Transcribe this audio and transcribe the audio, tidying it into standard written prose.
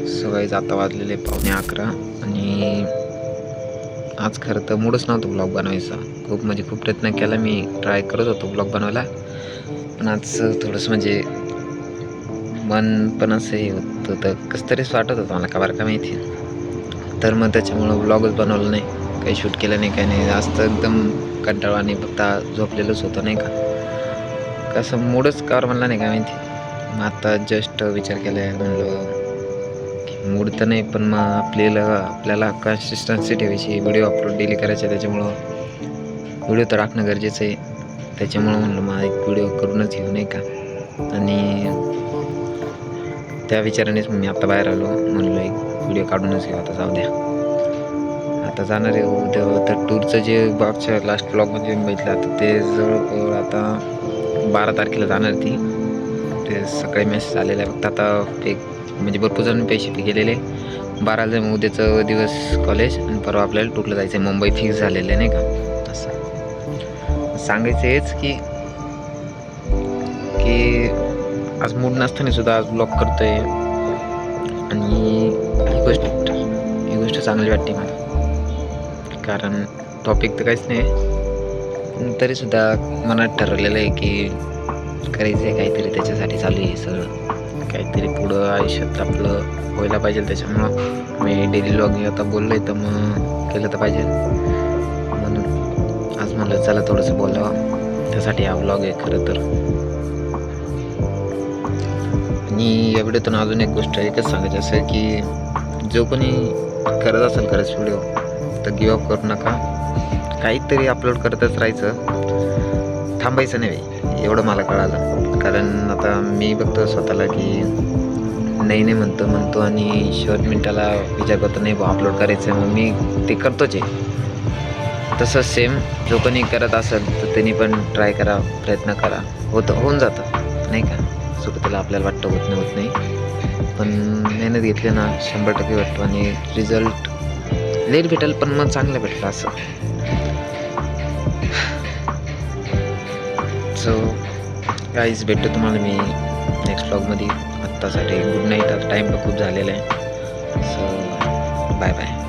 सकाळीच आता वाजलेले 11:15 आणि आज खरं तर मूडच नव्हतं ब्लॉग बनवायचा. खूप प्रयत्न केला, मी ट्राय करत होतो ब्लॉग बनवायला, पण आज थोडंसं म्हणजे मन पण असं हे होत होतं, कसं तरीच वाटत होतं मला, का बरं का माहिती. तर मग त्याच्यामुळं ब्लॉगच बनवलं नाही, काही शूट केलं नाही, काही नाही. आज तर एकदम कंटाळा आणि फक्त झोपलेलंच होतं नाही का. कसं मूडच का म्हणला नाही काय माहिती. मग आता जस्ट विचार केला आहे, म्हणलं मूड तर नाही, पण मग आपल्याला कन्सिस्टन्सी ठेवायची, व्हिडिओ अपलोड डेली करायचे, त्याच्यामुळं व्हिडिओ तर टाकणं गरजेचं आहे. त्याच्यामुळं म्हणलं मग एक व्हिडिओ करूनच घेऊ नाही का. आणि त्या विचारानेच मी आता बाहेर आलो, म्हणलं एक व्हिडिओ काढूनच घेऊ. आता जाऊ द्या, आता जाणार आहे उद्या. तर टूरचं जे मागच्या लास्ट ब्लॉगमध्ये बघितलं, आता ते जवळजवळ आता 12 तारखेला जाणार ती. ते सकाळी मेसेज आलेला आहे, फक्त आता एक म्हणजे भरपूर जण पैसे पे गेलेले. 12ला मग उद्याचं दिवस कॉलेज आणि परवा आपल्याला टूरला जायचं आहे. मुंबई फिक्स झालेलं आहे नाही का. असं सांगायचं हेच की आज मूड नसताना सुद्धा आज ब्लॉग करतोय, आणि ही गोष्ट चांगली वाटते मला. कारण टॉपिक तर काहीच नाही, तरीसुद्धा मनात ठरवलेलं आहे की करायचं आहे काहीतरी, त्याच्यासाठी चालू आहे सगळं. काहीतरी पुढं आयुष्यात आपलं व्हायला पाहिजे, त्याच्यामुळं मी डेली व्लॉग आता बोललो आहे, तर मग केलं तर पाहिजे. म्हणून आज म्हणलं चला थोडंसं बोलावं, त्यासाठी हा व्लॉग आहे खरं तर. आणि या व्हिडिओतून अजून एक गोष्ट एकच सांगायची असं की जो कोणी करत असेल खरंच व्हिडिओ, तर गिवअप करू नका. काहीतरी अपलोड करतच राहायचं, थांबायचं नाही एवढं मला कळालं. कारण आता मी बघतो स्वतःला की नाही म्हणतो आणि शेवट मिनटाला विचार करतो नाही बा अपलोड करायचं, मग मी ते करतोच आहे. तसं सेम जो कोणी करत असेल तर त्यांनी पण ट्राय करा, प्रयत्न करा, होऊन जातं नाही का. सुरुवातीला आपल्याला वाटतं होत नाही, पण मेहनत घेतली ना 100% भेटतो, आणि रिझल्ट लेट भेटेल पण मग चांगलं भेटलं असं. सो गाईज, भेटतो तुम्हाला मी नेक्स्ट ब्लॉगमध्ये. आत्तासाठी गुड नाईट. आता टाईम पण खूप झालेला आहे. So bye bye.